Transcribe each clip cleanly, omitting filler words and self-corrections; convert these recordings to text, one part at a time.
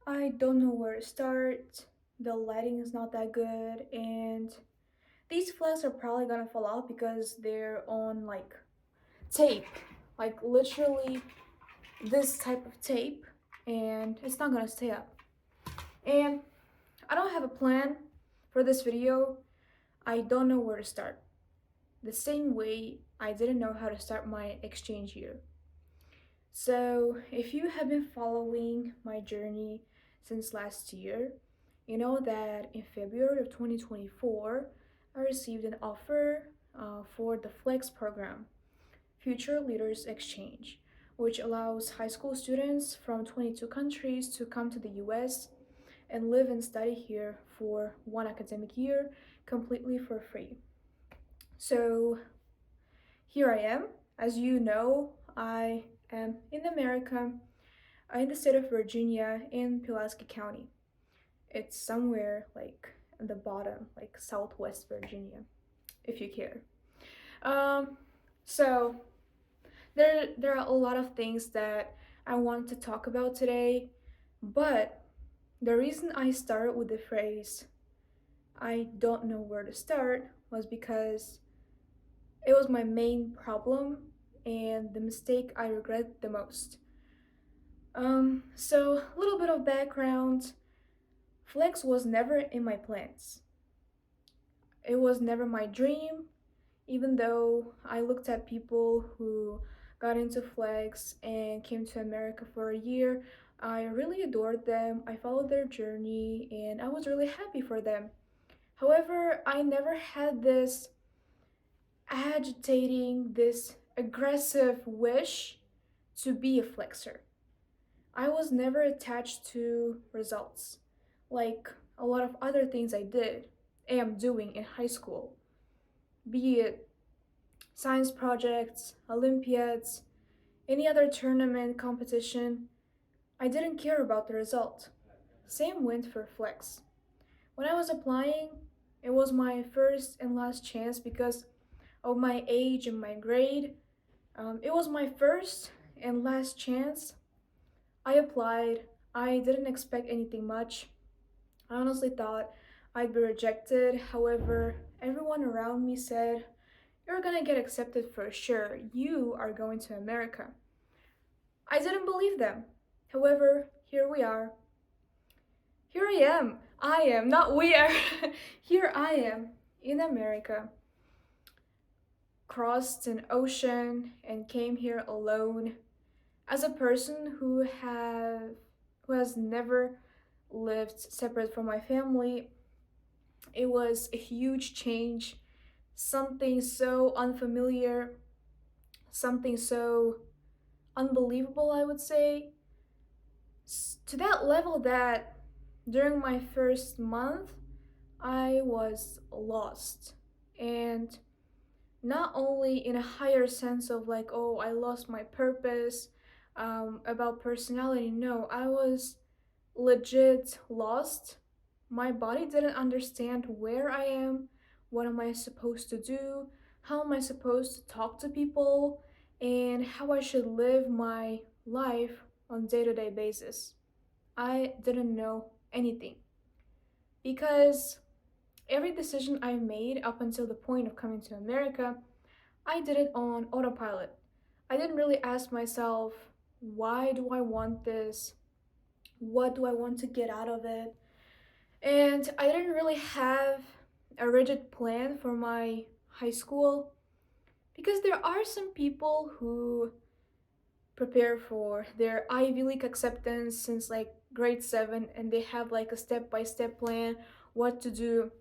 I don't know where to start. The lighting is not that good, and these flags are probably gonna fall off because they're on like tape, like literally this type of tape, and it's not gonna stay up. And I don't have a plan for this video. I don't know where to start. The same way I didn't know how to start my exchange year. So, if you have been following my journey since last year, you know that in February of 2024, I received an offer for the FLEX program, Future Leaders Exchange, which allows high school students from 22 countries to come to the US and live and study here for one academic year completely for free. So, here I am. As you know, I am in America, in the state of Virginia, in Pulaski County. It's somewhere like at the bottom, like Southwest Virginia, if you care. Um, so there are a lot of things that I want to talk about today, but the reason I started with the phrase "I don't know where to start" was because it was my main problem and the mistake I regret the most. So a little bit of background. Flex was never in my plans. It was never my dream, even though I looked at people who got into Flex and came to America for a year. I really adored them. I followed their journey and I was really happy for them. However, I never had this agitating, this aggressive wish to be a flexer. I was never attached to results, like a lot of other things I did and am doing in high school, be it science projects, Olympiads, any other tournament competition. I didn't care about the result. Same went for Flex. When I was applying, it was my first and last chance because of my age and my grade. It was my first and last chance. I applied. I didn't expect anything much. I honestly thought I'd be rejected. However, everyone around me said, "You're gonna get accepted for sure. You are going to America." I didn't believe them. However, here we are. Here I am. I am, not we are. Here I am in America. Crossed an ocean and came here alone as a person who has never lived separate from my family. It was a huge change, something so unfamiliar, something so unbelievable, I would say, to that level that during my first month, I was lost. And not only in a higher sense of like, oh, I lost my purpose, about personality. No, I was legit lost. My body didn't understand where I am, what am I supposed to do, how am I supposed to talk to people, and how I should live my life on day-to-day basis. I didn't know anything because every decision I made up until the point of coming to America, I did it on autopilot. I didn't really ask myself, why do I want this? What do I want to get out of it? And I didn't really have a rigid plan for my high school because there are some people who prepare for their Ivy League acceptance since like grade 7 and they have like a step-by-step plan what to do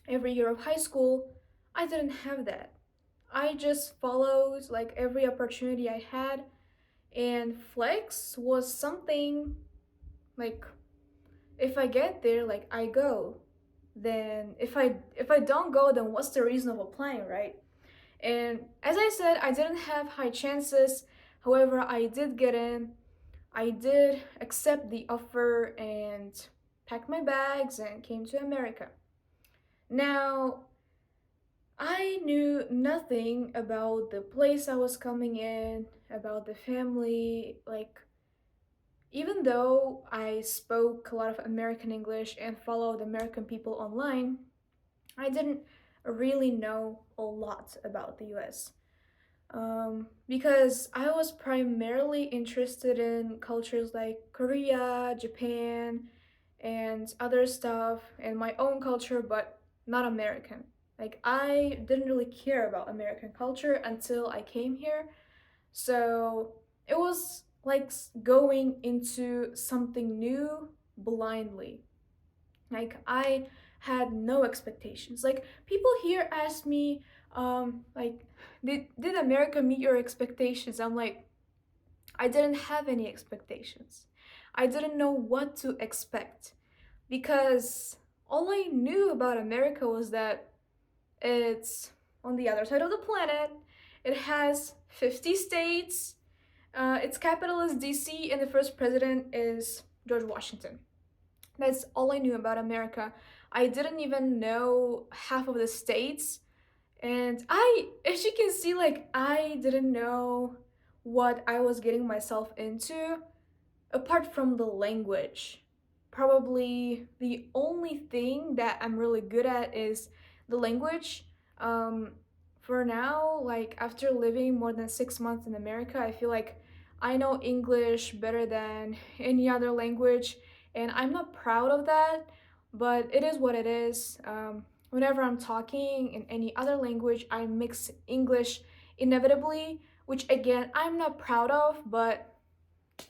every year of high school. I didn't have that. I just followed like every opportunity I had, and flex was something like if I get there, like I go. Then if I don't go, then what's the reason of applying, right? And as I said, I didn't have high chances. However, I did get in. I did accept the offer and packed my bags and came to America. Now, I knew nothing about the place I was coming in, about the family. Like, Even though I spoke a lot of American English and followed American people online, I didn't really know a lot about the US. Because I was primarily interested in cultures like Korea, Japan, and other stuff, and my own culture, but not American. Like, I didn't really care about American culture until I came here. So it was like going into something new blindly. Like, I had no expectations. Like, people here ask me, like, did America meet your expectations? I'm like, I didn't have any expectations. I didn't know what to expect because all I knew about America was that it's on the other side of the planet. It has 50 states. Its capital is DC, and the first president is George Washington. That's all I knew about America. I didn't even know half of the states. And as you can see, like, I didn't know what I was getting myself into apart from the language. Probably the only thing that I'm really good at is the language. Um, for now, like, after living more than 6 months in America, I feel like I know English better than any other language, and I'm not proud of that, but it is what it is. Whenever I'm talking in any other language, I mix English inevitably, which again, I'm not proud of, but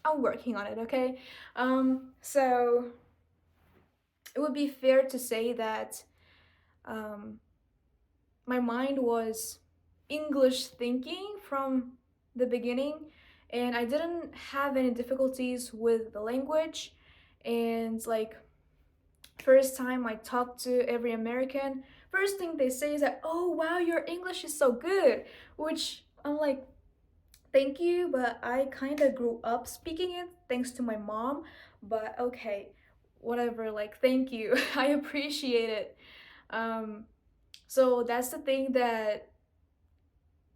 I'm working on it, okay? So it would be fair to say that um, my mind was English thinking from the beginning, and I didn't have any difficulties with the language. And like, first time I talked to every American, first thing they say is that, oh wow, your English is so good, which I'm like, thank you, but I kind of grew up speaking it thanks to my mom. But okay, whatever, like, thank you. I appreciate it. Um, so that's the thing that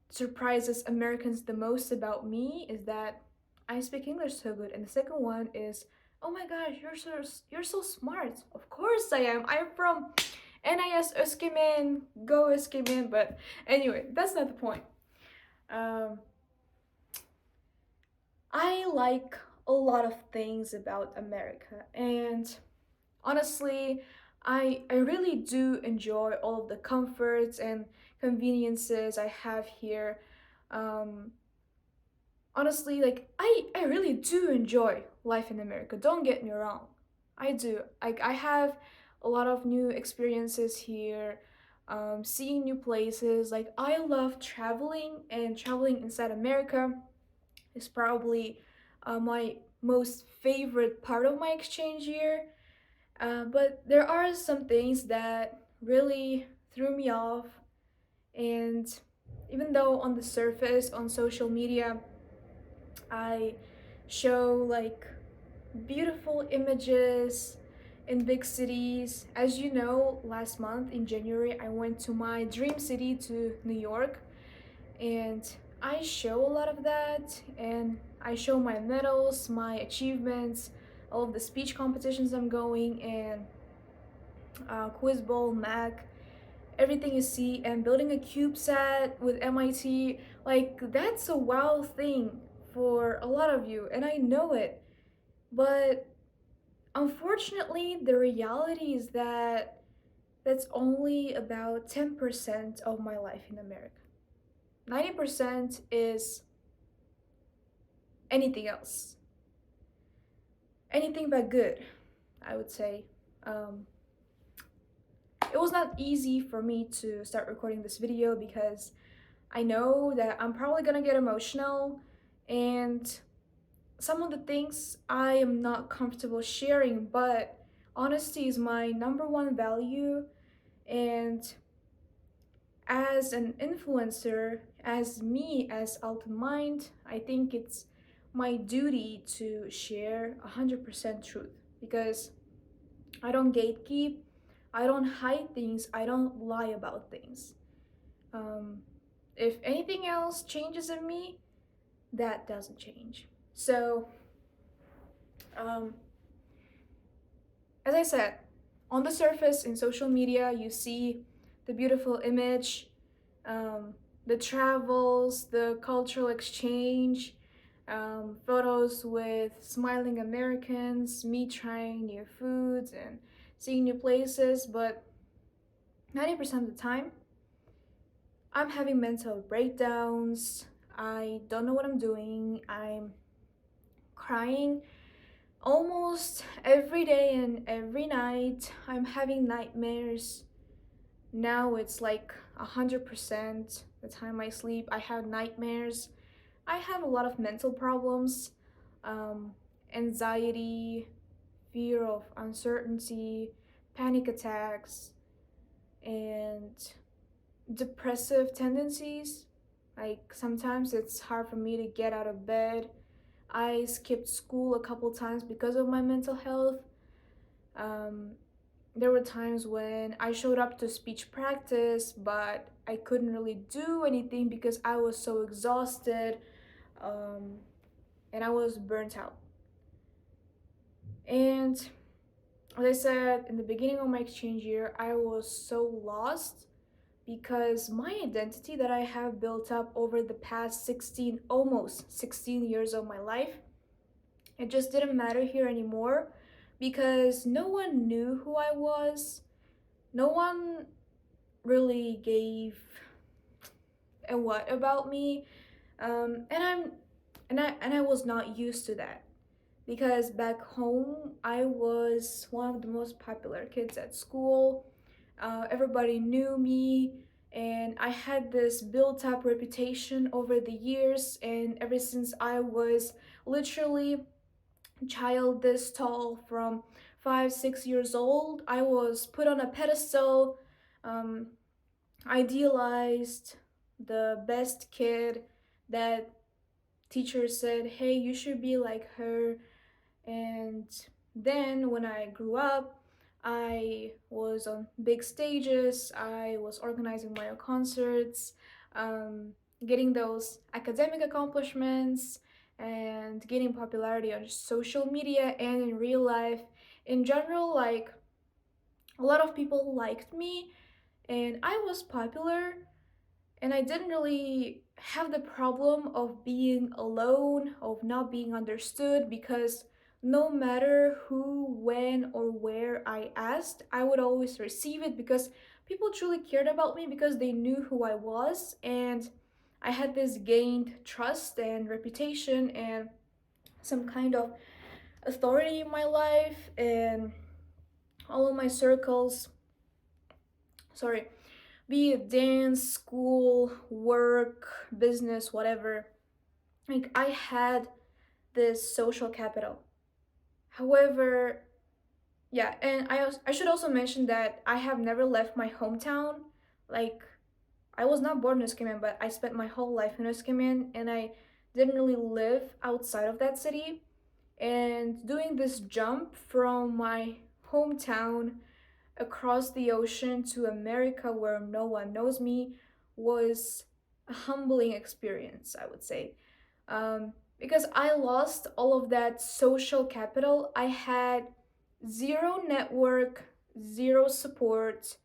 surprises Americans the most about me is that I speak English so good. And the second one is, oh my gosh, you're so smart. Of course I am. I'm from NIS Öskimin, go Öskimin. But anyway, that's not the point. Um, I like a lot of things about America, and honestly, I really do enjoy all of the comforts and conveniences I have here. Um, honestly, like, I really do enjoy life in America. Don't get me wrong, I do. Like, I have a lot of new experiences here. Seeing new places. Like, I love traveling, and traveling inside America is probably my most favorite part of my exchange year. But there are some things that really threw me off, and even though on the surface on social media I show like beautiful images in big cities, as you know, last month in January I went to my dream city, to New York, and I show a lot of that, and I show my medals, my achievements, all of the speech competitions I'm going, and Quiz Bowl, Mac, everything you see, and building a CubeSat with MIT. Like, that's a wow thing for a lot of you, and I know it. But unfortunately, the reality is that that's only about 10% of my life in America. 90% is anything else. Anything but good, I would say. Um, it was not easy for me to start recording this video because I know that I'm probably gonna get emotional, and some of the things I am not comfortable sharing, but honesty is my number one value. And as an influencer, as me, as Alton Mind, I think it's my duty to share 100% truth because I don't gatekeep, I don't hide things, I don't lie about things. Um, if anything else changes in me, that doesn't change. So Um, as I said, on the surface in social media, you see the beautiful image, um, the travels, the cultural exchange, photos with smiling Americans, me trying new foods and seeing new places, but 90% of the time, I'm having mental breakdowns. I don't know what I'm doing. I'm crying almost every day and every night. I'm having nightmares. Now it's like 100% the time I sleep. I have nightmares. I have a lot of mental problems, um, anxiety, fear of uncertainty, panic attacks, and depressive tendencies. Like sometimes it's hard for me to get out of bed. I skipped school a couple times because of my mental health. Um, there were times when I showed up to speech practice, but I couldn't really do anything because I was so exhausted, um, and I was burnt out. And as I said in the beginning of my exchange year, I was so lost because my identity that I have built up over the past 16, almost 16 years of my life, it just didn't matter here anymore because no one knew who I was. No one really gave a what about me. And I was not used to that because back home I was one of the most popular kids at school. Everybody knew me, and I had this built up reputation over the years. And ever since I was literally child this tall, from 5, 6 years old, I was put on a pedestal, um, idealized, the best kid that teachers said, hey, you should be like her. And then when I grew up, I was on big stages, I was organizing my own concerts, um, getting those academic accomplishments, and gaining popularity on social media and in real life. In general, like a lot of people liked me, and I was popular, and I didn't really have the problem of being alone, of not being understood, because no matter who, when, or where I asked, I would always receive it because people truly cared about me because they knew who I was, and I had this gained trust and reputation and some kind of authority in my life, and all of my circles, sorry, be it dance, school, work, business, whatever. Like I had this social capital. However, yeah, and I should also mention that I have never left my hometown. Like I was not born in Uskimyan, but I spent my whole life in Uskimyan, and I didn't really live outside of that city. And doing this jump from my hometown across the ocean to America where no one knows me was a humbling experience, I would say. Because I lost all of that social capital. I had zero network, zero support.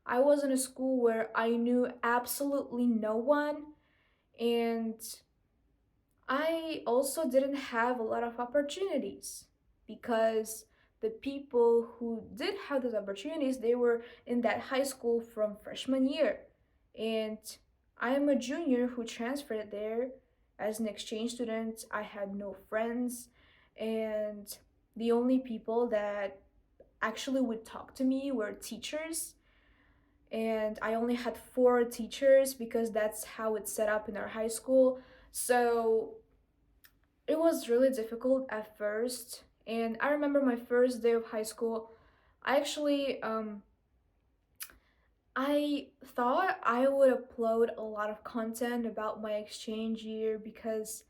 I was in a school where I knew absolutely no one, and I also didn't have a lot of opportunities because the people who did have those opportunities, they were in that high school from freshman year. And I am a junior who transferred there as an exchange student. I had no friends, and the only people that actually would talk to me were teachers. And I only had four teachers because that's how it's set up in our high school. So it was really difficult at first. And I remember my first day of high school. I actually I thought I would upload a lot of content about my exchange year because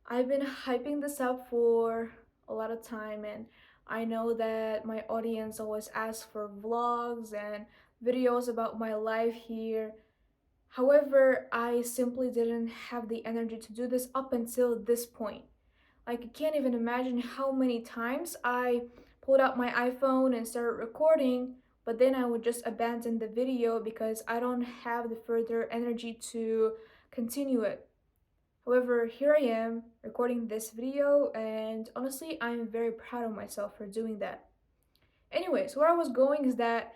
I've been hyping this up for a lot of time, and I know that my audience always asks for vlogs and videos about my life here. However, I simply didn't have the energy to do this up until this point. Like, I can't even imagine how many times I pulled out my iPhone and started recording, but then I would just abandon the video because I don't have the further energy to continue it. However, here I am recording this video, and honestly, I'm very proud of myself for doing that. Anyways, where I was going is that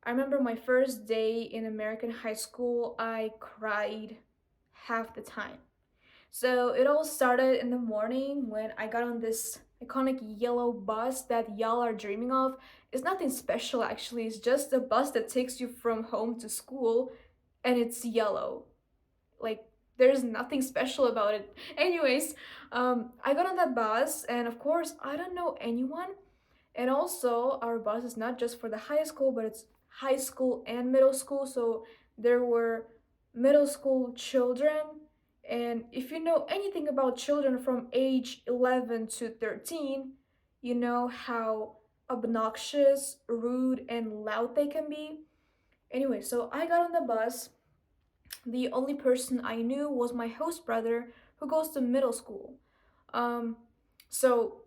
I remember my first day in American high school, I cried half the time. So it all started in the morning when I got on this iconic yellow bus that y'all are dreaming of. It's nothing special actually, it's just a bus that takes you from home to school and it's yellow. Like, there's nothing special about it. Anyways, I got on that bus and of course I don't know anyone. And also, our bus is not just for the high school, but it's high school and middle school. So there were middle school children. And if you know anything about children from age 11 to 13, you know how obnoxious, rude, and loud they can be. Anyway, so I got on the bus. The only person I knew was my host brother who goes to middle school. Um, so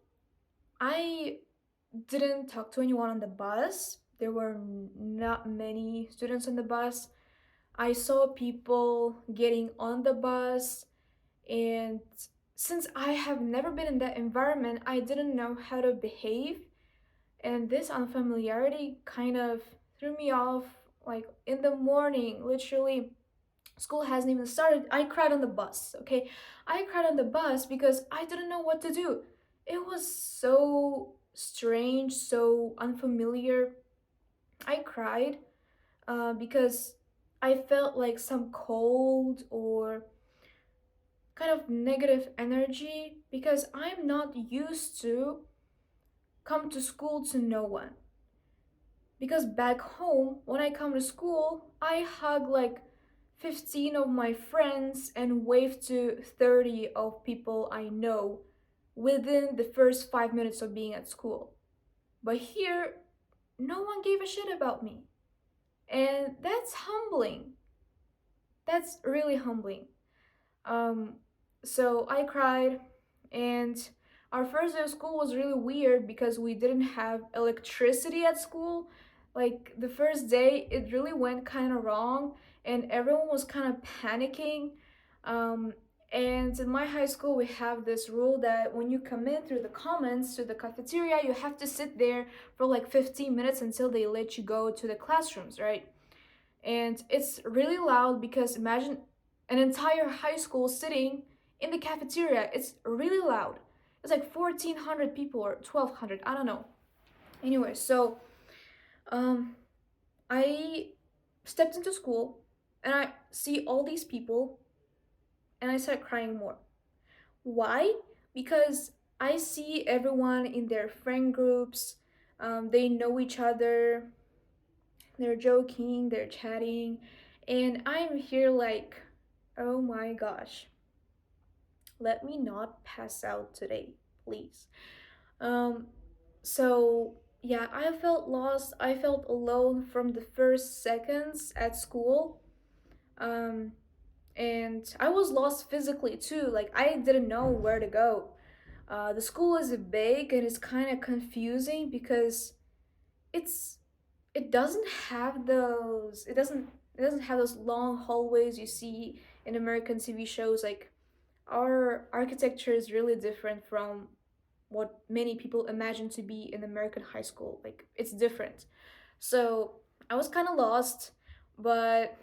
I didn't talk to anyone on the bus. There were not many students on the bus. I saw people getting on the bus, and since I have never been in that environment, I didn't know how to behave. And this unfamiliarity kind of threw me off. Like in the morning, literally, school hasn't even started. I cried on the bus, okay? I cried on the bus because I didn't know what to do. It was so strange, so unfamiliar. I cried because I felt like some cold or kind of negative energy because I'm not used to come to school to no one. Because back home, when I come to school, I hug like 15 of my friends and wave to 30 of people I know within the first 5 minutes of being at school. But here, no one gave a shit about me. And that's humbling. That's really humbling. Um, so I cried, and our first day of school was really weird because we didn't have electricity at school. Like the first day, it really went kind of wrong, and everyone was kind of panicking. Um, and in my high school, we have this rule that when you come in through the commons to the cafeteria, you have to sit there for like 15 minutes until they let you go to the classrooms, right? And it's really loud because imagine an entire high school sitting in the cafeteria. It's really loud. It's like 1,400 people or 1,200, I don't know. Anyway, so um, I stepped into school and I see all these people and I start crying more. Why? Because I see everyone in their friend groups. They know each other. They're joking, they're chatting, and I'm here like, oh my gosh, let me not pass out today, please. Um, so yeah, I felt lost. I felt alone from the first seconds at school. Um, and I was lost physically too. Like I didn't know where to go. The school is big and it's kind of confusing because it's it doesn't have those it doesn't have those long hallways you see in American TV shows. Like our architecture is really different from what many people imagine to be in American high school. Like it's different. So I was kind of lost, but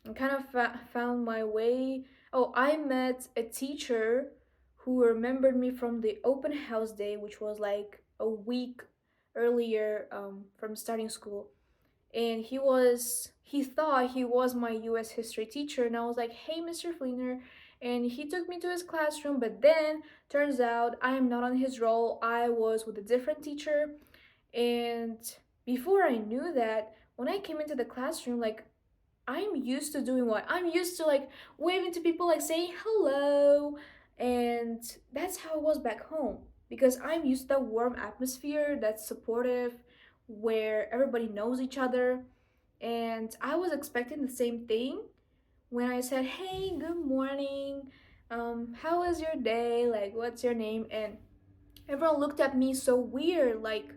I kind of found my way. Oh, I met a teacher who remembered me from the open house day, which was like a week earlier from starting school. And he thought he was my US history teacher, and I was like, "Hey, Mr. Fleener." And he took me to his classroom, but then turns out I am not on his roll. I was with a different teacher. And before I knew that, when I came into the classroom, like I'm used to doing what? I'm used to like waving to people, like saying hello. And that's how it was back home because I'm used to that warm atmosphere that's supportive, where everybody knows each other. And I was expecting the same thing when I said, hey, good morning. how was your day? Like, what's your name? And everyone looked at me so weird, like,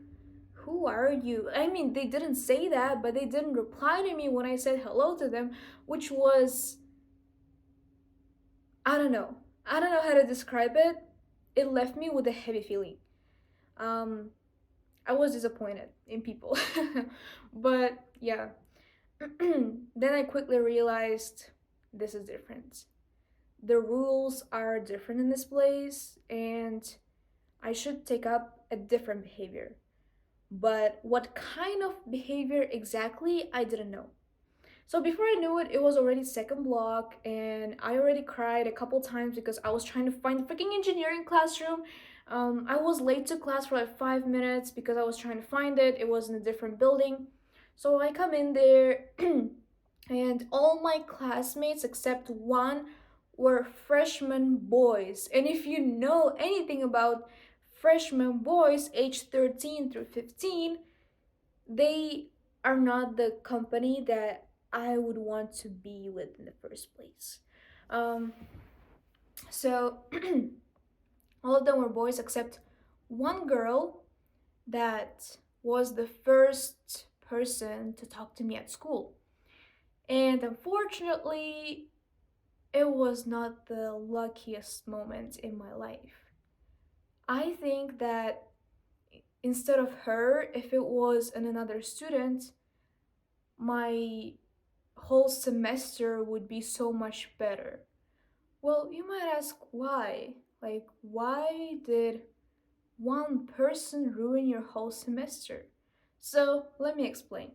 who are you? I mean, they didn't say that, but they didn't reply to me when I said hello to them, which was, I don't know. I don't know how to describe it. It left me with a heavy feeling. Um, I was disappointed in people. But yeah, then I quickly realized this is different. The rules are different in this place, and I should take up a different behavior. But what kind of behavior exactly, I didn't know. So before I knew it, it was already second block, and I already cried a couple times because I was trying to find the freaking engineering classroom. I was late to class for like 5 minutes because I was trying to find it. It was in a different building. So I come in there, and all my classmates except one were freshman boys. And if you know anything about freshman boys aged 13 through 15, they are not the company that I would want to be with in the first place. Um, so all of them were boys except one girl that was the first person to talk to me at school. And unfortunately, it was not the luckiest moment in my life. I think that instead of her, if it was another student, my whole semester would be so much better. Well, you might ask why. Like, why did one person ruin your whole semester? So, let me explain.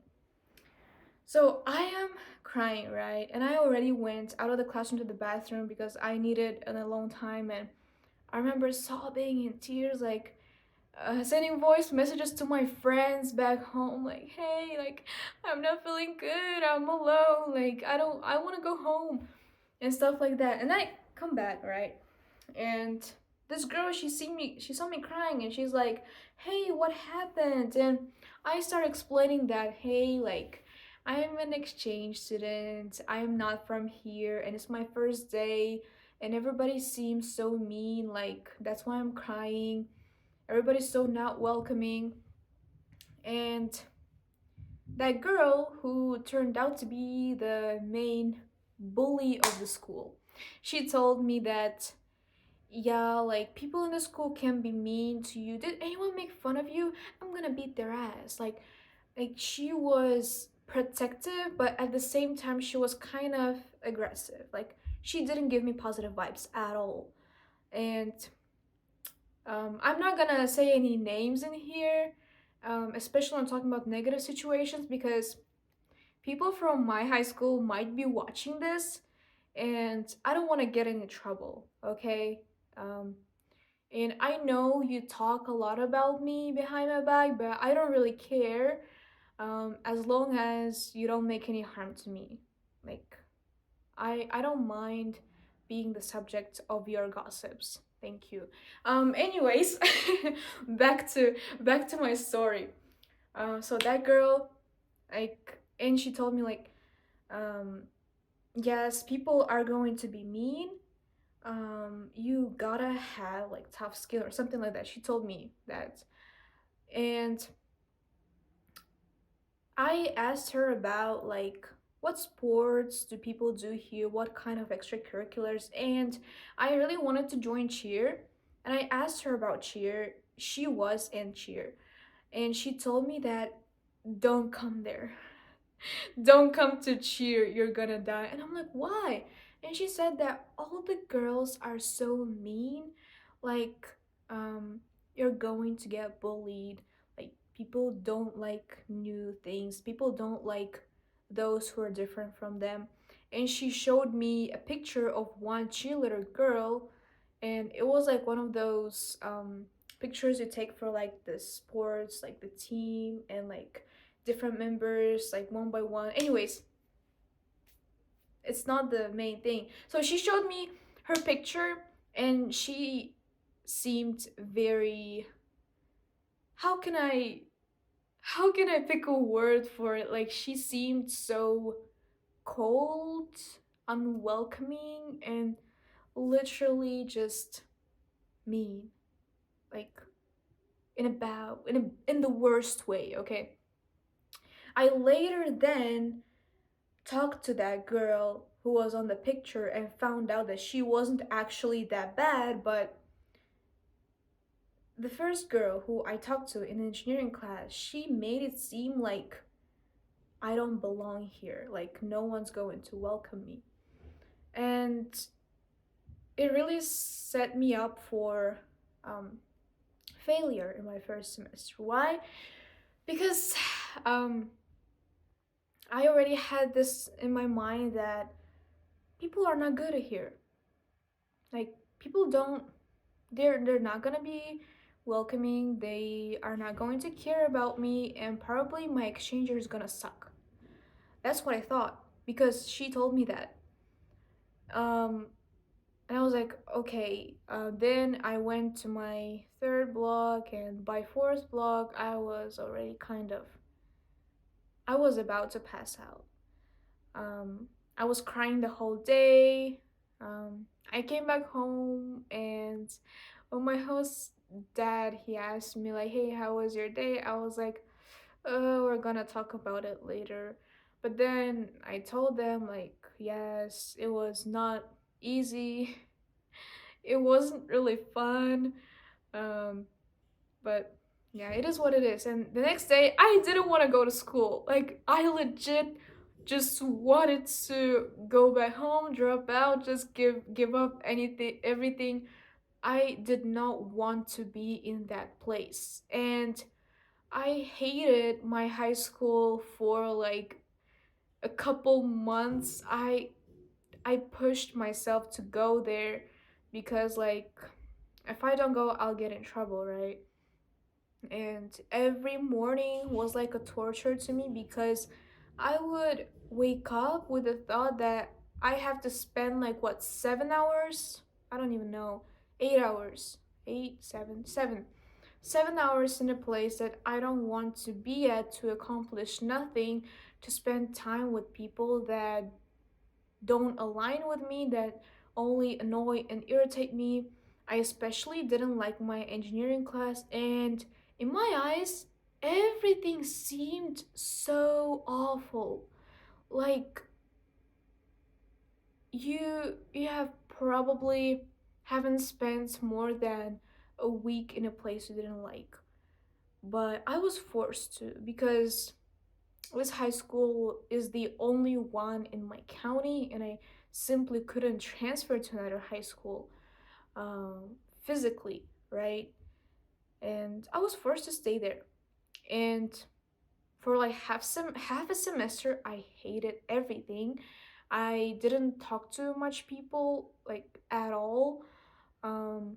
So, I am crying, right? And I already went out of the classroom to the bathroom because I needed an alone time. And I remember sobbing in tears, like, sending voice messages to my friends back home, like, hey, like, I'm not feeling good, I'm alone, like, I want to go home, and stuff like that. And I come back, right? And this girl, she saw me crying, and she's like, hey, what happened? And I start explaining that, hey, like, I'm an exchange student, I'm not from here, and it's my first day, and everybody seems so mean, like, that's why I'm crying. Everybody's so not welcoming. And that girl, who turned out to be the main bully of the school, she told me that, yeah, like, people in the school can be mean to you. Did anyone make fun of you? I'm gonna beat their ass. Like she was protective, but at the same time she was kind of aggressive. Like, she didn't give me positive vibes at all. And I'm not gonna say any names in here, especially when I'm talking about negative situations, because people from my high school might be watching this, and I don't want to get into trouble, okay? Um, and I know you talk a lot about me behind my back, but I don't really care, as long as you don't make any harm to me. Like, I don't mind being the subject of your gossips. Thank you. Anyways, back to my story. So that girl, like, and she told me, like, um, yes, people are going to be mean. You gotta have like tough skin or something like that. She told me that, and I asked her about, like, what sports do people do here, what kind of extracurriculars, and I really wanted to join cheer. And I asked her about cheer. She was in cheer, and she told me that, don't come there. Don't come to cheer, you're gonna die. And I'm like, why? And she said that all the girls are so mean, like, um you're going to get bullied. Like, people don't like new things, people don't like those who are different from them. And she showed me a picture of one cheerleader girl, and it was like one of those pictures you take for like the sports, like the team, and like different members, like one by one. Anyways, it's not the main thing. So she showed me her picture, and she seemed very, how can I how can I pick a word for it? Like, she seemed so cold, unwelcoming, and literally just mean, like in the worst way, okay? I later then talked to that girl who was on the picture and found out that she wasn't actually that bad, but the first girl who I talked to in engineering class, she made it seem like I don't belong here, like no one's going to welcome me. And it really set me up for um, failure in my first semester. Why? Because um, I already had this in my mind that people are not good here. Like people don't they're not gonna be welcoming, they are not going to care about me, and probably my exchanger is gonna suck. That's what I thought because she told me that. Um and I was like, okay. Then I went to my third block, and by fourth block, I was about to pass out. I was crying the whole day. I came back home, and when my host dad he asked me like, "Hey, how was your day?" I was like, "Oh, we're gonna talk about it later." But then I told them like, "Yes, it was not easy. It wasn't really fun." Um, but yeah, it is what it is. And the next day, I didn't want to go to school. Like, I legit just wanted to go back home, drop out, just give up anything, everything. I did not want to be in that place. And I hated my high school for like a couple months. I pushed myself to go there because like if I don't go, I'll get in trouble, right? And every morning was like a torture to me because I would wake up with the thought that I have to spend like what 7 hours? I don't even know. 8 hours. 7 7 7 hours in a place that I don't want to be at to accomplish nothing, to spend time with people that don't align with me, that only annoy and irritate me. I especially didn't like my engineering class, and in my eyes, everything seemed so awful. Like you have probably haven't spent more than a week in a place you didn't like. But I was forced to because this high school is the only one in my county, and I simply couldn't transfer to another high school physically, right? And I was forced to stay there. And for like half a semester, I hated everything. I didn't talk to much people like at all. Um,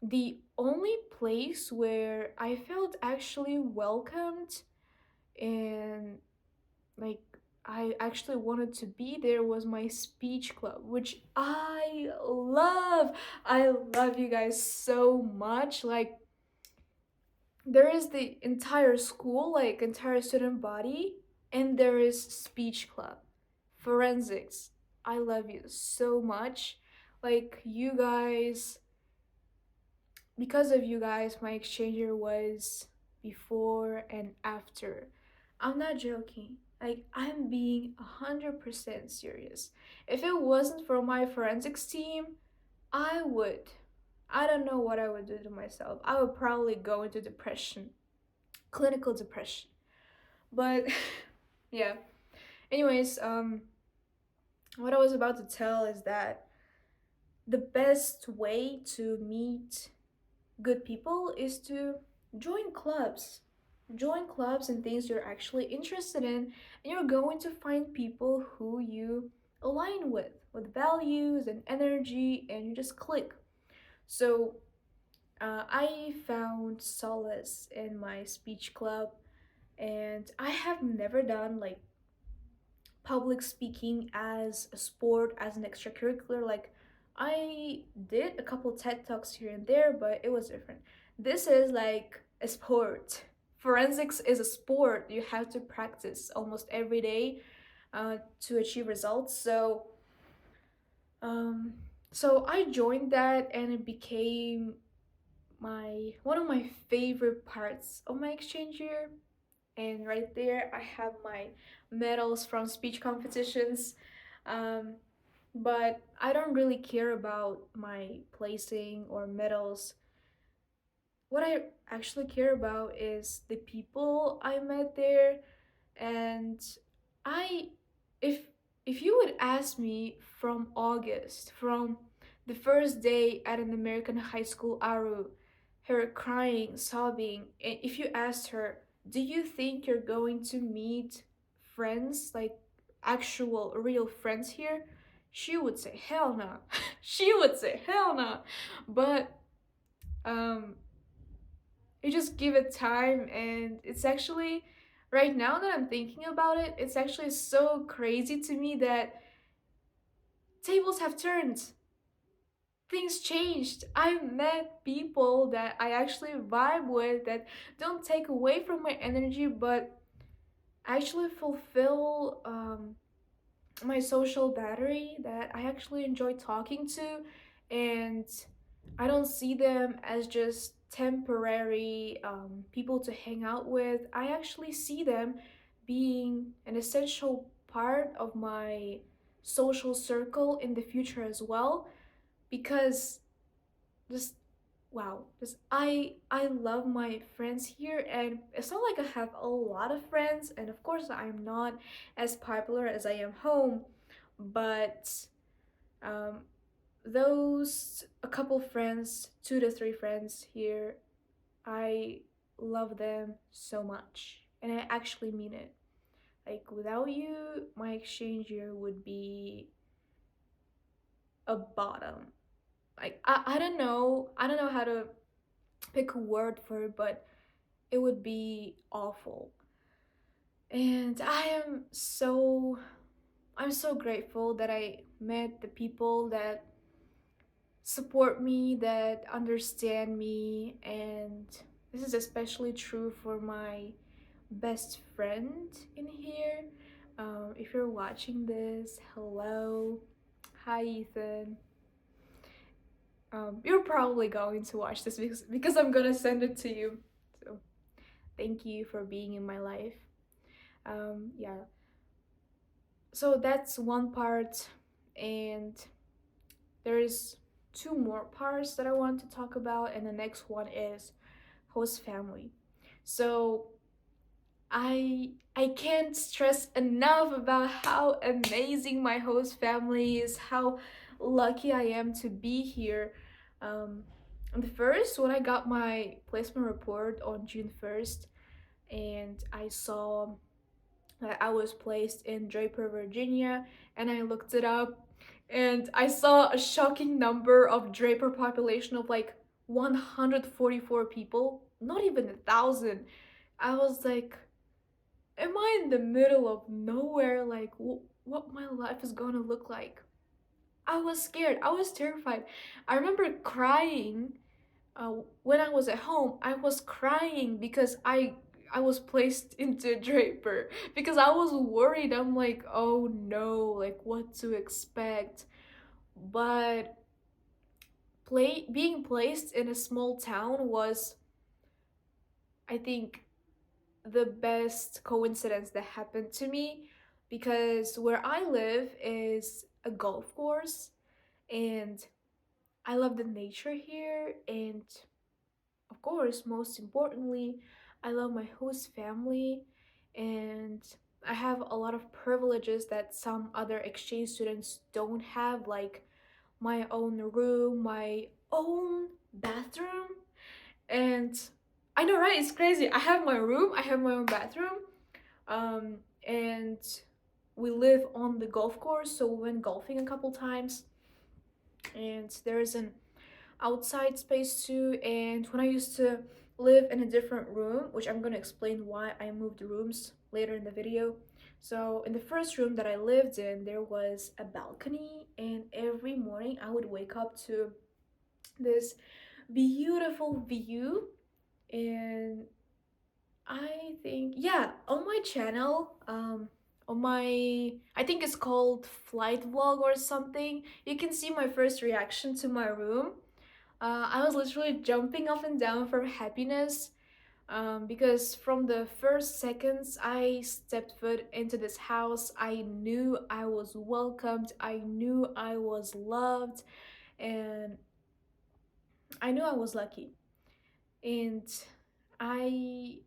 the only place where I felt actually welcomed and like I actually wanted to be there was my speech club, which I love. I love you guys so much. Like there is the entire school, like entire student body, and there is speech club, forensics. I love you so much. Like you guys, because of you guys, my exchanger was before and after. I'm not joking. Like, I'm being 100% serious. If it wasn't for my forensics team, I would. I don't know what I would do to myself. I would probably go into depression, clinical depression. But yeah. Anyways, what I was about to tell is that the best way to meet good people is to join clubs. Join clubs and things you're actually interested in, and you're going to find people who you align with values and energy, and you just click. So, I found solace in my speech club, and I have never done like public speaking as a sport, as an extracurricular. Like, I did a couple TED Talks here and there, but it was different. This is like a sport. Forensics is a sport. You have to practice almost every day to achieve results. So, um, So I joined that and it became my one of my favorite parts of my exchange year. And right there I have my medals from speech competitions. Um, but I don't really care about my placing or medals. What I actually care about is the people I met there. And I if if you would ask me from August, from the first day at an American high school, Aru, her crying, sobbing, and if you asked her, do you think you're going to meet friends, like actual real friends here? She would say hell no. She would say hell no. But um you just give it time, and it's actually, right now that I'm thinking about it, it's actually so crazy to me that tables have turned. Things changed. I met people that I actually vibe with, that don't take away from my energy but actually fulfill my social battery, that I actually enjoy talking to. And I don't see them as just temporary people to hang out with. I actually see them being an essential part of my social circle in the future as well. Because just wow, just I love my friends here, and it's not like I have a lot of friends, and of course I'm not as popular as I am home, but um those a couple friends, 2 to 3 friends here, I love them so much, and I actually mean it. Like without you, my exchange year would be a bottom. Like I don't know how to pick a word for it, but it would be awful. And I'm so grateful that I met the people that support me, that understand me, and this is especially true for my best friend in here. If you're watching this, hello. Hi, Ethan. You're probably going to watch this because I'm gonna send it to you. So thank you for being in my life. Yeah. So that's one part, and there's two more parts that I want to talk about, and the next one is host family. So I can't stress enough about how amazing my host family is, how lucky I am to be here. Um, the first, when I got my placement report on June 1st, and I saw that I was placed in Draper, Virginia, and I looked it up, and I saw a shocking number of Draper population of like 144 people, not even 1,000. I was like, am I in the middle of nowhere? Like, what my life is gonna look like? I was scared. I was terrified. I remember crying when I was at home. I was crying because I was placed into Draper, because I was worried. I'm like, oh no, like what to expect. But being placed in a small town was, I think, the best coincidence that happened to me, because where I live is a golf course, and I love the nature here, and of course, most importantly, I love my host family, and I have a lot of privileges that some other exchange students don't have, like my own room, my own bathroom. And I know, right? It's crazy. I have my room, I have my own bathroom, and we live on the golf course, so we went golfing a couple times, and there's an outside space too. And when I used to live in a different room, which I'm going to explain why I moved rooms later in the video. So in the first room that I lived in, there was a balcony, and every morning I would wake up to this beautiful view. And I think, yeah, on my channel, on my, I think it's called flight vlog or something, you can see my first reaction to my room. I was literally jumping up and down from happiness, because from the first seconds I stepped foot into this house, I knew I was welcomed, I knew I was loved, and I knew I was lucky. And I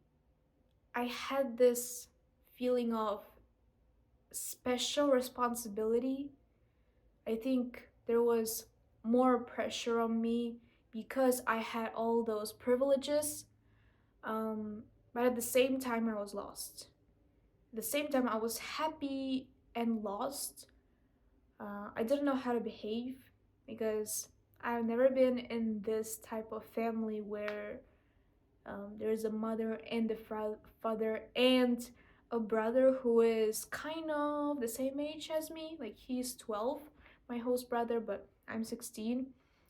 I had this feeling of special responsibility. I think there was more pressure on me because I had all those privileges. But at the same time, I was lost. At the same time, I was happy and lost. I didn't know how to behave because I've never been in this type of family where there's a mother and a father and a brother who is kind of the same age as me. Like he's 12, my host brother, but I'm 16.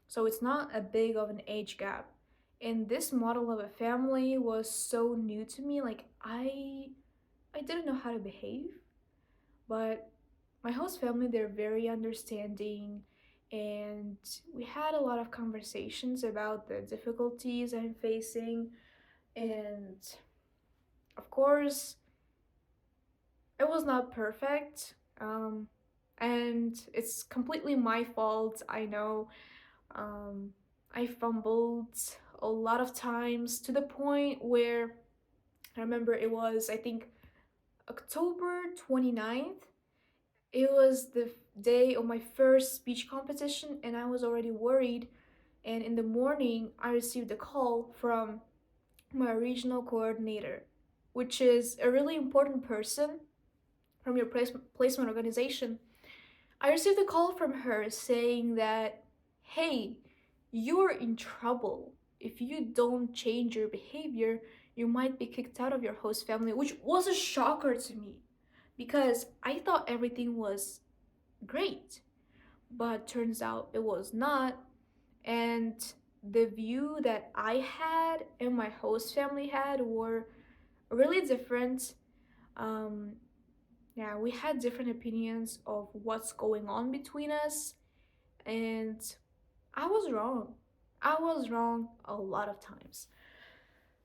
So it's not a big of an age gap. And this model of a family was so new to me. Like I didn't know how to behave, but my host family, they're very understanding, and we had a lot of conversations about the difficulties I'm facing. And of course, it was not perfect. And it's completely my fault. I know. Um, I fumbled a lot of times to the point where I remember it was, I think, October 29th. It was the day of my first speech competition, and I was already worried. And in the morning, I received a call from my regional coordinator, which is a really important person from your placement organization. I received a call from her saying that, hey, you're in trouble. If you don't change your behavior, you might be kicked out of your host family, which was a shocker to me because I thought everything was great, but turns out it was not. And the view that I had and my host family had were really different. Um, yeah, we had different opinions of what's going on between us, and I was wrong. I was wrong a lot of times.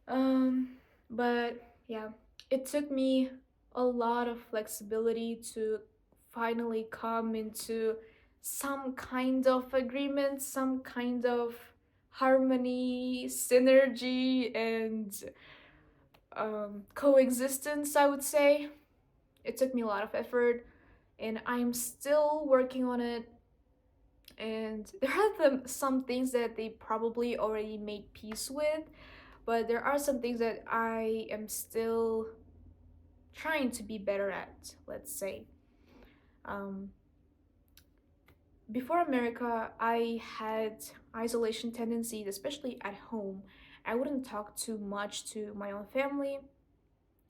Um, but yeah, it took me a lot of flexibility to finally come into some kind of agreement, some kind of harmony, synergy, and coexistence, I would say. It took me a lot of effort, and I'm still working on it. And there are some things that they probably already made peace with, but there are some things that I am still trying to be better at, let's say. Um, Before America, I had isolation tendencies, especially at home. I wouldn't talk too much to my own family.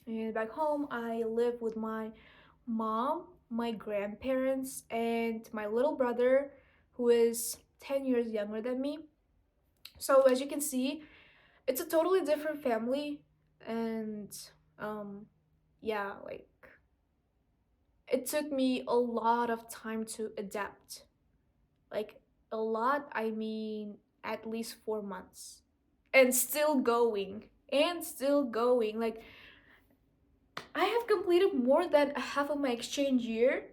And back home, I live with my mom, my grandparents, and my little brother, who is 10 years younger than me. So, as you can see, it's a totally different family. And um, yeah, like it took me a lot of time to adapt. Like a lot, I mean at least 4 months. And still going. And still going. Like I have completed more than half of my exchange year,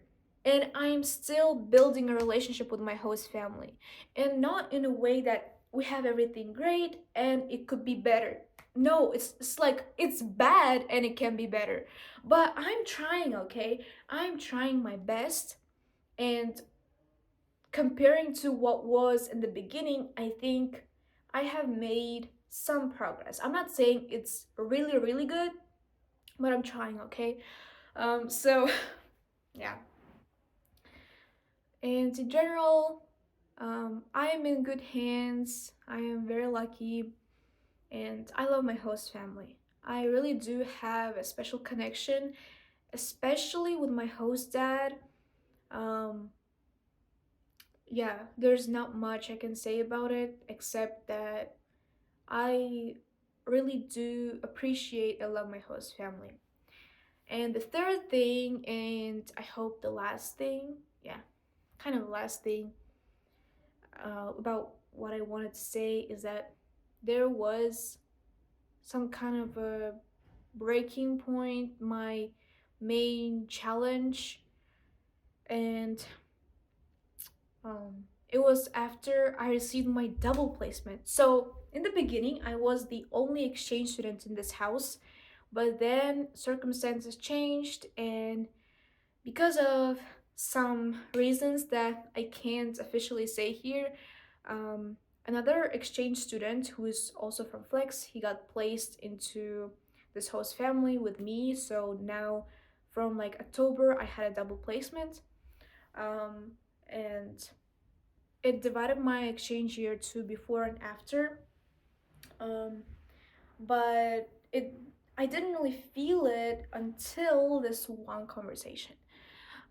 and I'm still building a relationship with my host family. And not in a way that we have everything great and it could be better. No, it's like it's bad and it can be better. But I'm trying, okay? I'm trying my best, and comparing to what was in the beginning, I think I have made some progress. I'm not saying it's really, really good, but I'm trying, okay? So yeah. And in general, I am in good hands. I am very lucky, and I love my host family. I really do have a special connection, especially with my host dad. Um, yeah, there's not much I can say about it except that I really do appreciate and love my host family. And the third thing, and I hope the last thing, yeah, kind of the last thing about what I wanted to say is that there was some kind of a breaking point, my main challenge, and it was after I received my double placement. So in the beginning, I was the only exchange student in this house, but then circumstances changed, and because of some reasons that I can't officially say here, um, another exchange student who is also from Flex, he got placed into this host family with me. So now, from like October, I had a double placement, um, and it divided my exchange year to before and after. Um, but it I didn't really feel it until this one conversation.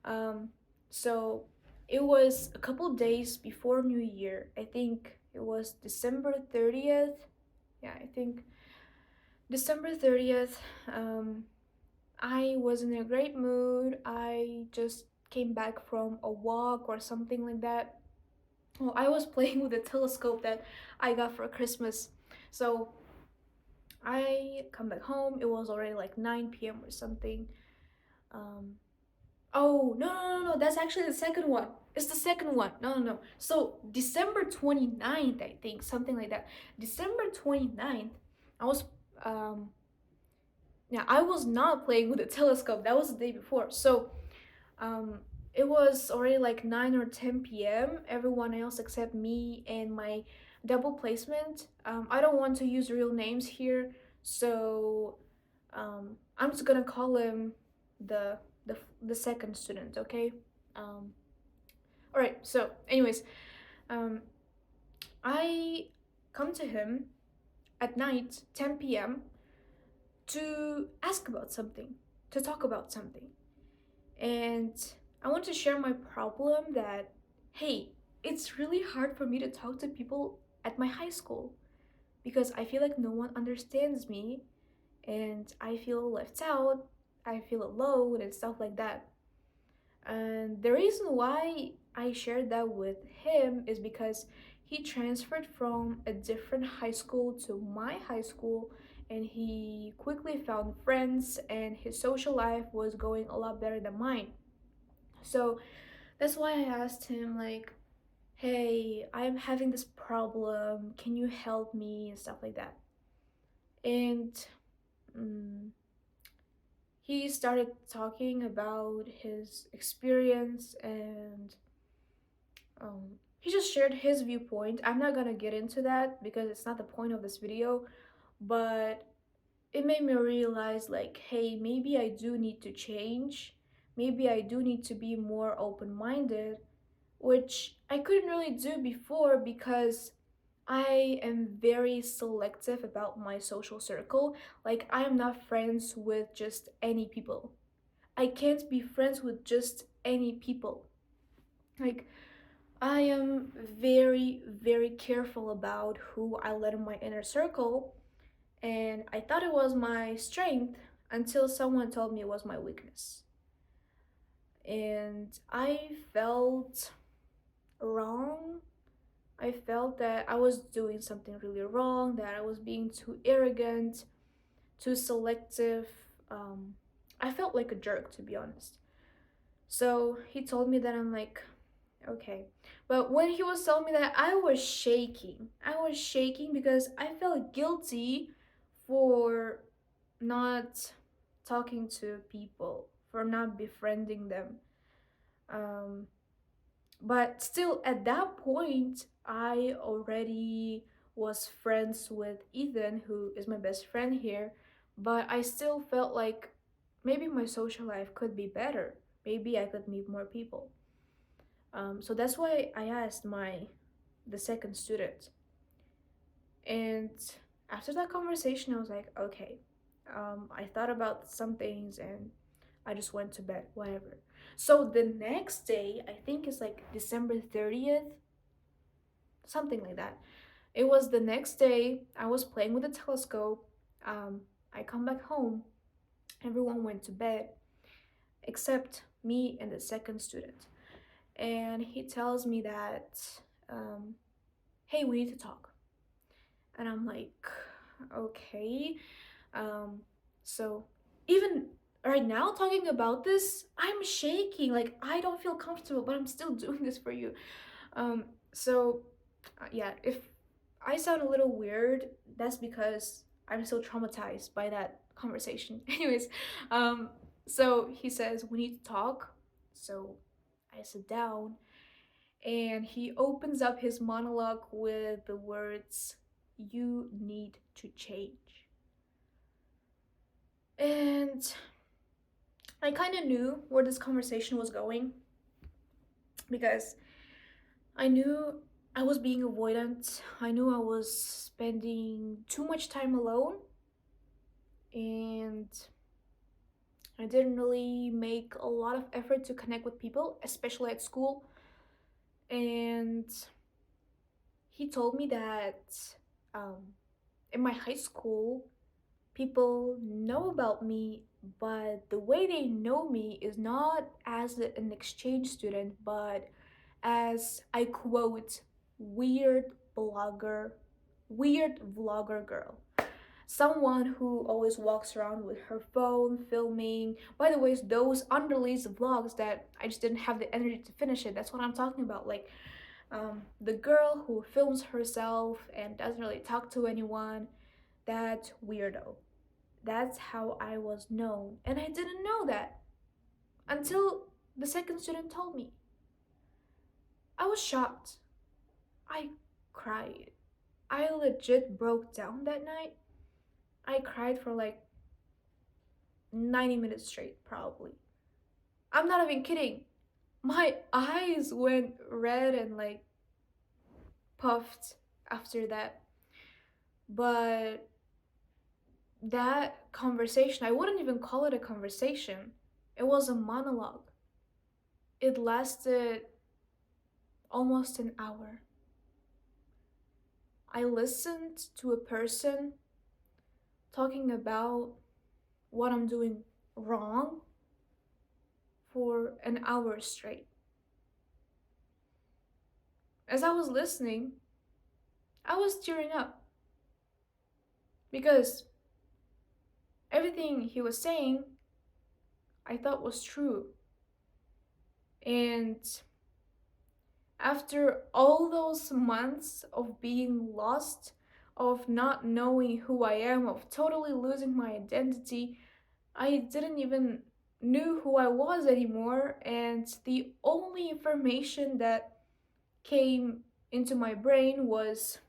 Um, so it was a couple days before New Year. I think it was December 30th. Yeah, I think December 30th. I was in a great mood. I just came back from a walk or something like that. Well, I was playing with a telescope that I got for Christmas. So I come back home. It was already like 9 p.m. or something. Um, Oh, no, no, no, no. That's actually the second one. It's the second one. No, no, no. So, December 29th, I think, something like that. December 29th, I was, um, yeah, I was not playing with the telescope. That was the day before. So, um, it was already like 9 or 10 p.m. Everyone else except me and my double placement. I don't want to use real names here. So, I'm just gonna call him the the second student, okay? Um, all right. So, anyways, um, I come to him at night, 10 p.m., to ask about something, to talk about something, and I want to share my problem that, hey, it's really hard for me to talk to people at my high school because I feel like no one understands me and I feel left out, I feel alone and stuff like that. And the reason why I shared that with him is because he transferred from a different high school to my high school and he quickly found friends and his social life was going a lot better than mine. So that's why I asked him, like, hey, I'm having this problem. Can you help me? And stuff like that. And mm, he started talking about his experience and he just shared his viewpoint. I'm not gonna get into that because it's not the point of this video, but it made me realize like, hey, maybe I do need to change. Maybe I do need to be more open minded, which I couldn't really do before because I am very selective about my social circle. Like, I am not friends with just any people. I can't be friends with just any people. Like, I am very, very careful about who I let in my inner circle, and I thought it was my strength until someone told me it was my weakness. And I felt wrong. I felt that I was doing something really wrong, that I was being too arrogant, too selective. Um, I felt like a jerk, to be honest. So he told me that I'm like, okay. But when he was telling me that, I was shaking. I was shaking because I felt guilty for not talking to people, for not befriending them. Um, but still, at that point, I already was friends with Ethan, who is my best friend here. But I still felt like maybe my social life could be better. Maybe I could meet more people. So that's why I asked the second student. And after that conversation, I was like, okay. I thought about some things and I just went to bed, whatever. So the next day, I think it's like December 30th, something like that. It was the next day, I was playing with the telescope. I come back home Everyone went to bed except me and the second student. And he tells me that, um, hey, we need to talk. And I'm like, okay. Um, so even right now, talking about this, I'm shaking. Like, I don't feel comfortable, but I'm still doing this for you. Um, so, yeah, if I sound a little weird, that's because I'm still traumatized by that conversation. Anyways, um, so he says, we need to talk. So I sit down and he opens up his monologue with the words, you need to change. And I kind of knew where this conversation was going because I knew I was being avoidant. I knew I was spending too much time alone, and I didn't really make a lot of effort to connect with people, especially at school. And he told me that um, in my high school, people know about me, but the way they know me is not as an exchange student, but as I quote, weird blogger, weird vlogger girl. Someone who always walks around with her phone filming. By the way, those unreleased vlogs that I just didn't have the energy to finish it. That's what I'm talking about. Like, the girl who films herself and doesn't really talk to anyone. That weirdo. That's how I was known. And I didn't know that until the second student told me. I was shocked. I cried. I legit broke down that night. I cried for like 90 minutes straight, probably. I'm not even kidding. My eyes went red and like puffed after that. But that conversation, I wouldn't even call it a conversation, it was a monologue. It lasted almost an hour. I listened to a person talking about what I'm doing wrong for an hour straight. As I was listening, I was tearing up because everything he was saying I thought was true. And after all those months of being lost, of not knowing who I am, of totally losing my identity, I didn't even knew who I was anymore, and the only information that came into my brain was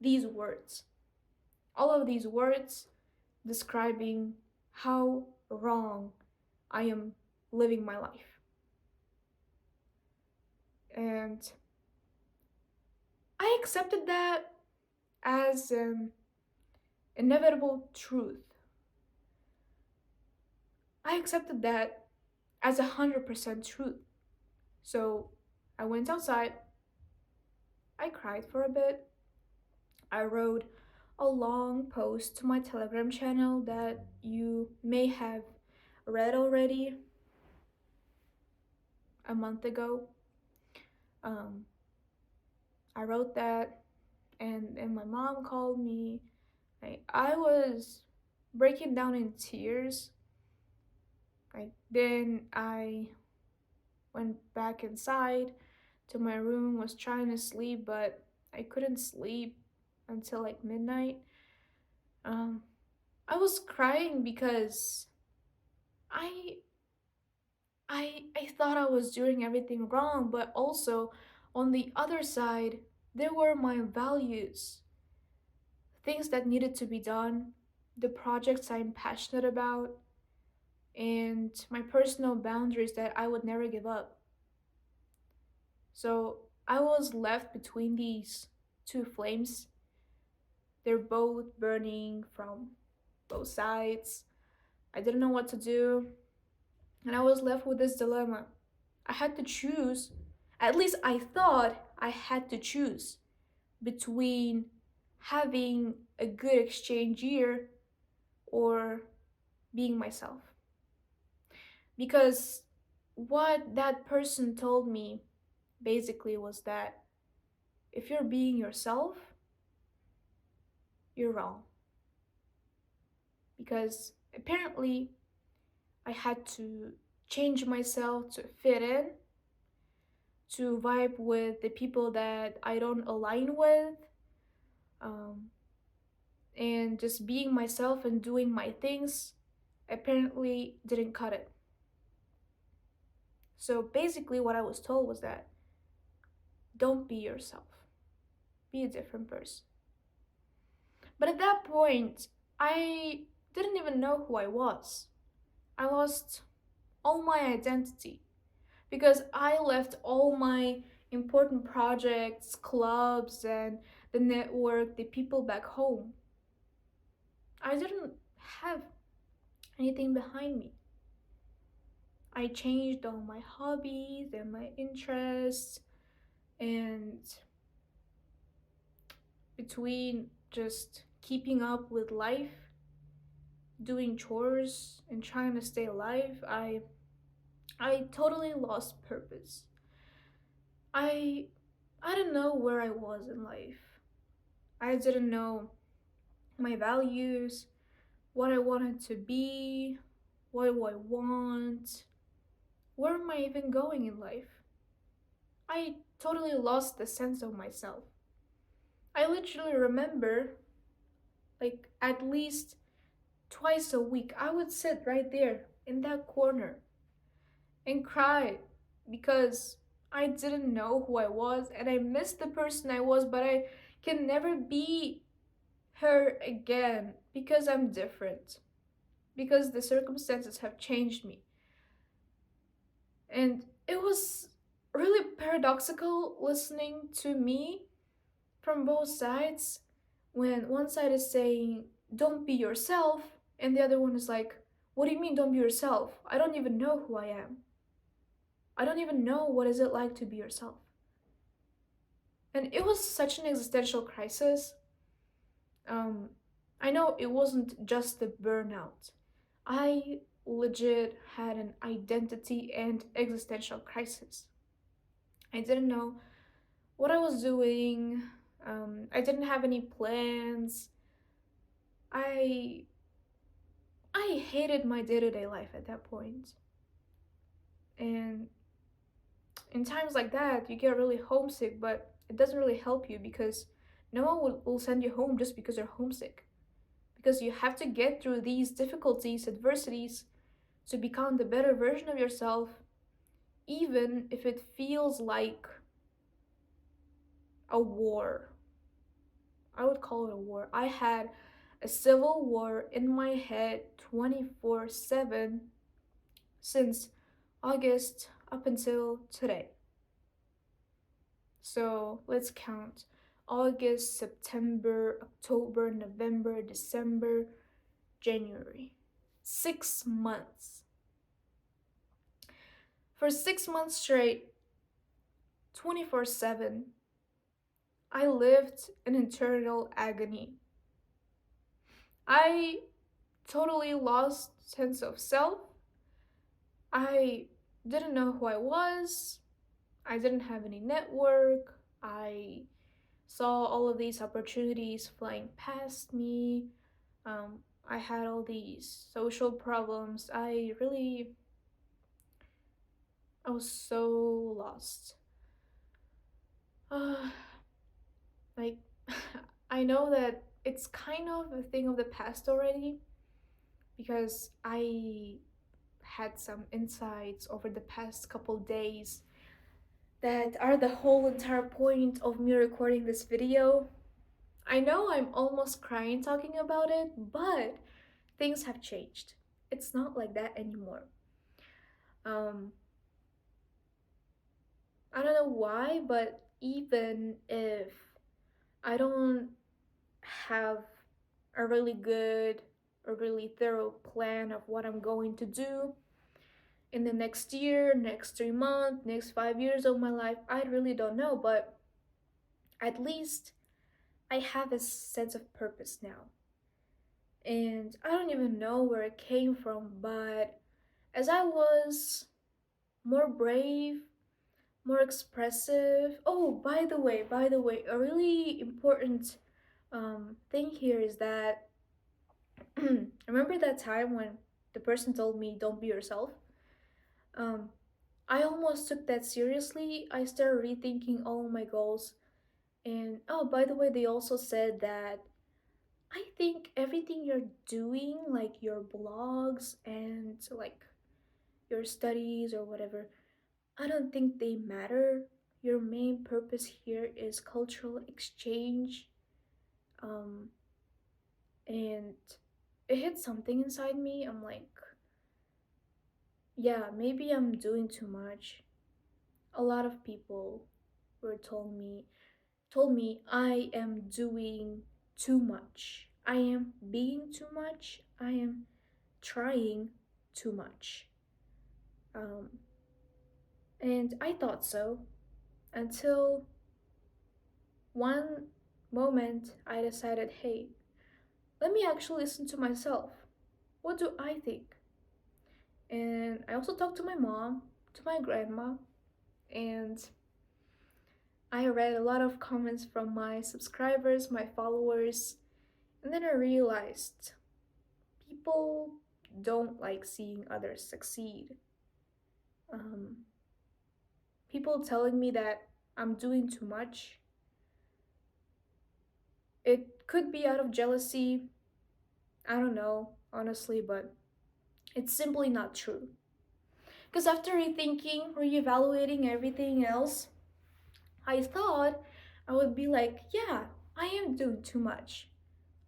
these words. All of these words describing how wrong I am living my life. And I accepted that as an inevitable truth. I accepted that as 100% truth. So I went outside, I cried for a bit, I wrote a long post to my Telegram channel that you may have read already a month ago. Um, I wrote that, and my mom called me. I was breaking down in tears. Then I went back inside to my room, was trying to sleep, but I couldn't sleep until like midnight. Um, I was crying because I I thought I was doing everything wrong, but also on the other side, there were my values, things that needed to be done, the projects I'm passionate about, and my personal boundaries that I would never give up. So I was left between these two flames. They're both burning from both sides. I didn't know what to do, and I was left with this dilemma. I had to choose, at least I thought I had to choose between having a good exchange year or being myself. Because what that person told me basically was that if you're being yourself, you're wrong. Because apparently I had to change myself to fit in, to vibe with the people that I don't align with, um, and just being myself and doing my things apparently didn't cut it. So basically, what I was told was that don't be yourself, be a different person. But at that point, I didn't even know who I was. I lost all my identity because I left all my important projects, clubs, and the network, the people back home. I didn't have anything behind me. I changed all my hobbies and my interests, and between just keeping up with life, doing chores, and trying to stay alive, I totally lost purpose. I I didn't know where I was in life. I didn't know my values, what I wanted to be, what do I want, where am I even going in life? I totally lost the sense of myself. I literally remember, like, at least twice a week, I would sit right there in that corner and cry because I didn't know who I was and I missed the person I was, but I can never be her again because I'm different, because the circumstances have changed me. And it was really paradoxical listening to me from both sides when one side is saying, don't be yourself, and the other one is like, what do you mean, don't be yourself? I don't even know who I am. I don't even know what is it like to be yourself. And it was such an existential crisis. Um, I know it wasn't just the burnout. I legit had an identity and existential crisis. I didn't know what I was doing. I didn't have any plans. I I hated my day-to-day life at that point. And in times like that, you get really homesick, but it doesn't really help you because no one will send you home just because you're homesick. Because you have to get through these difficulties, adversities, to become the better version of yourself, even if it feels like a war. I would call it a war. I had a civil war in my head 24/7 since August up until today. So let's count: August, September, October, November, December, January. 6 months. For 6 months straight, 24/7, I lived in internal agony. I totally lost sense of self. I didn't know who I was. I didn't have any network. I saw all of these opportunities flying past me. I had all these social problems. I was so lost. Uh, like, I know that it's kind of a thing of the past already because I had some insights over the past couple days that are the whole entire point of me recording this video. I know I'm almost crying talking about it, but things have changed. It's not like that anymore. Um, I don't know why, but even if I don't have a really good or really thorough plan of what I'm going to do in the next year, next 3 months, next 5 years of my life, I really don't know, but at least I have a sense of purpose now. And I don't even know where it came from, but As I was more brave, more expressive. Oh, by the way, a really important thing here is that remember that time when the person told me don't be yourself? Um, I almost took that seriously. I started rethinking all my goals. And oh, by the way, they also said that I think everything you're doing, like your blogs and like your studies or whatever, I don't think they matter. Your main purpose here is cultural exchange. Um, and it hit something inside me. I'm like, yeah, maybe I'm doing too much. A lot of people were told me I am doing too much. I am being too much. I am trying too much. Um, and I thought so until one moment I decided, hey, let me actually listen to myself. What do I think? And I also talked to my mom, to my grandma, and I read a lot of comments from my subscribers, my followers, and then I realized people don't like seeing others succeed. Um, People telling me that I'm doing too much. It could be out of jealousy, I don't know, honestly, but it's simply not true. Because after rethinking, reevaluating everything else, I thought I would be like, yeah, I am doing too much.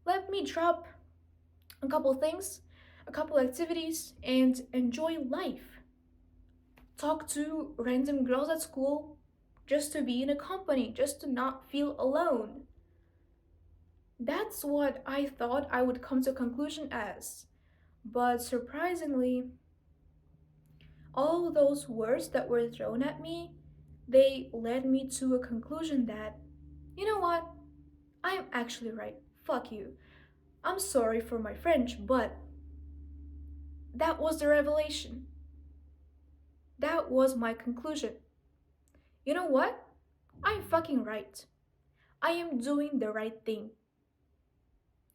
Let me drop a couple things, a couple activities, and enjoy life. Talk to random girls at school just to be in a company, just to not feel alone. That's what I thought I would come to a conclusion as. But surprisingly, all those words that were thrown at me, they led me to a conclusion that, you know what? I am actually right. Fuck you. I'm sorry for my French, but that was the revelation. That was my conclusion. You know what? I'm fucking right. I am doing the right thing.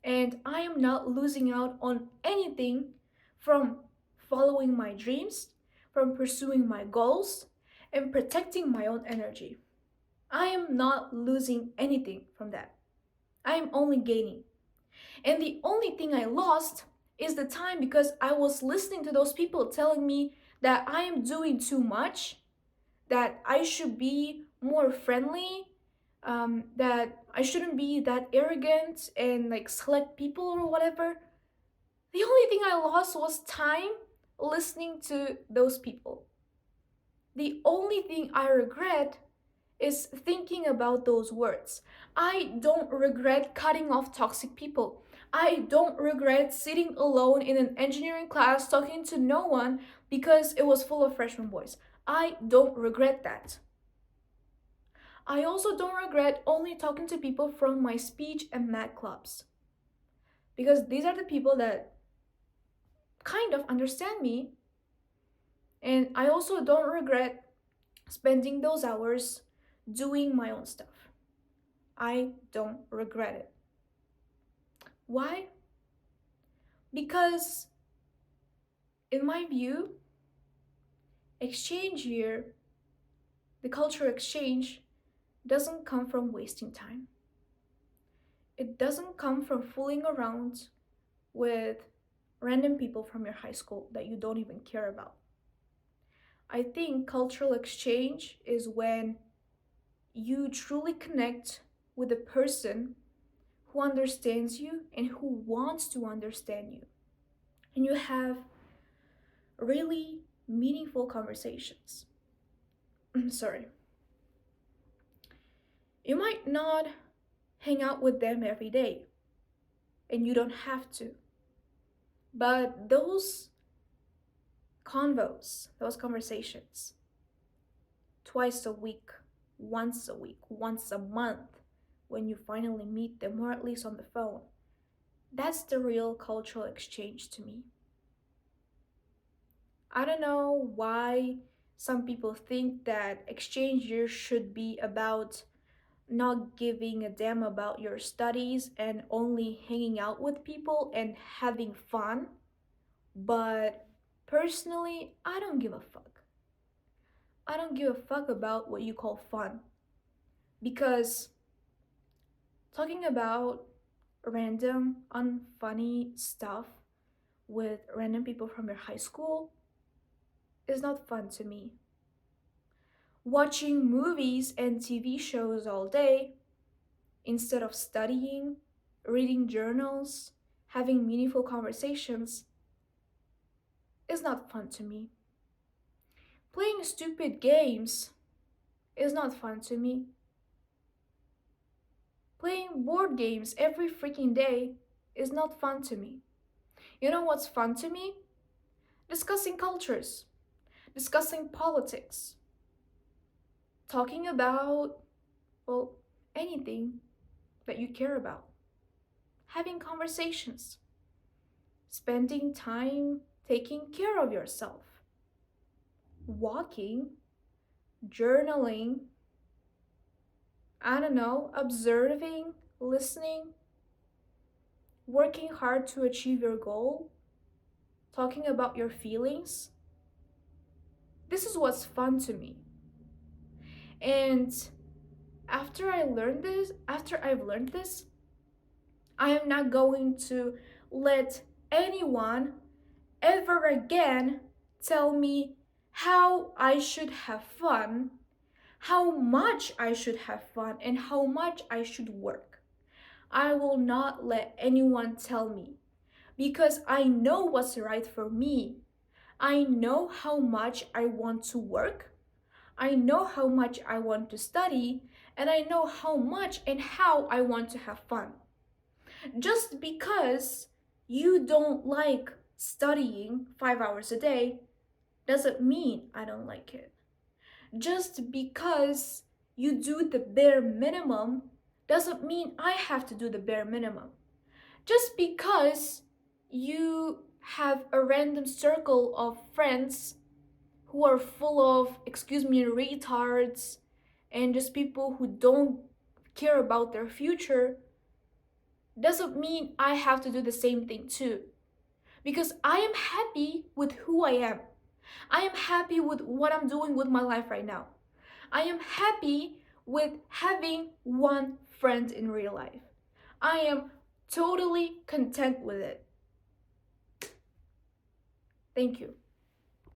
And I am not losing out on anything from following my dreams, from pursuing my goals, and protecting my own energy. I am not losing anything from that. I am only gaining. And the only thing I lost is the time because I was listening to those people telling me that I am doing too much, that I should be more friendly, that I shouldn't be that arrogant and like select people or whatever. The only thing I lost was time listening to those people. The only thing I regret is thinking about those words. I don't regret cutting off toxic people. I don't regret sitting alone in an engineering class talking to no one because it was full of freshman boys. I don't regret that. I also don't regret only talking to people from my speech and math clubs because these are the people that kind of understand me. And I also don't regret spending those hours doing my own stuff. I don't regret it. Why? Because, in my view, exchange year, the cultural exchange, doesn't come from wasting time. It doesn't come from fooling around with random people from your high school that you don't even care about. I think cultural exchange is when you truly connect with a person who understands you and who wants to understand you. And you have really meaningful conversations. Sorry. You might not hang out with them every day, and you don't have to. But those convos, those conversations, twice a week, once a month, when you finally meet them, or at least on the phone, that's the real cultural exchange to me. I don't know why some people think that exchange year should be about not giving a damn about your studies and only hanging out with people and having fun. But personally, I don't give a fuck. I don't give a fuck about what you call fun. Because talking about random, unfunny stuff with random people from your high school is not fun to me. Watching movies and TV shows all day instead of studying, reading journals, having meaningful conversations is not fun to me. Playing stupid games is not fun to me. Playing board games every freaking day is not fun to me. You know what's fun to me? Discussing cultures, discussing politics, talking about, well, anything that you care about, having conversations, spending time taking care of yourself, walking, journaling, I don't know, observing, listening, working hard to achieve your goal, talking about your feelings. This is what's fun to me. And after I've learned this, I am not going to let anyone ever again tell me how I should have fun, how much I should have fun, and how much I should work. I will not let anyone tell me because I know what's right for me. I know how much I want to work. I know how much I want to study, and I know how much and how I want to have fun. Just because you don't like studying 5 hours a day doesn't mean I don't like it. Just because you do the bare minimum doesn't mean I have to do the bare minimum. Just because you have a random circle of friends who are full of, excuse me, retards and just people who don't care about their future doesn't mean I have to do the same thing too. Because I am happy with who I am. I am happy with what I'm doing with my life right now. I am happy with having one friend in real life. I am totally content with it. Thank you.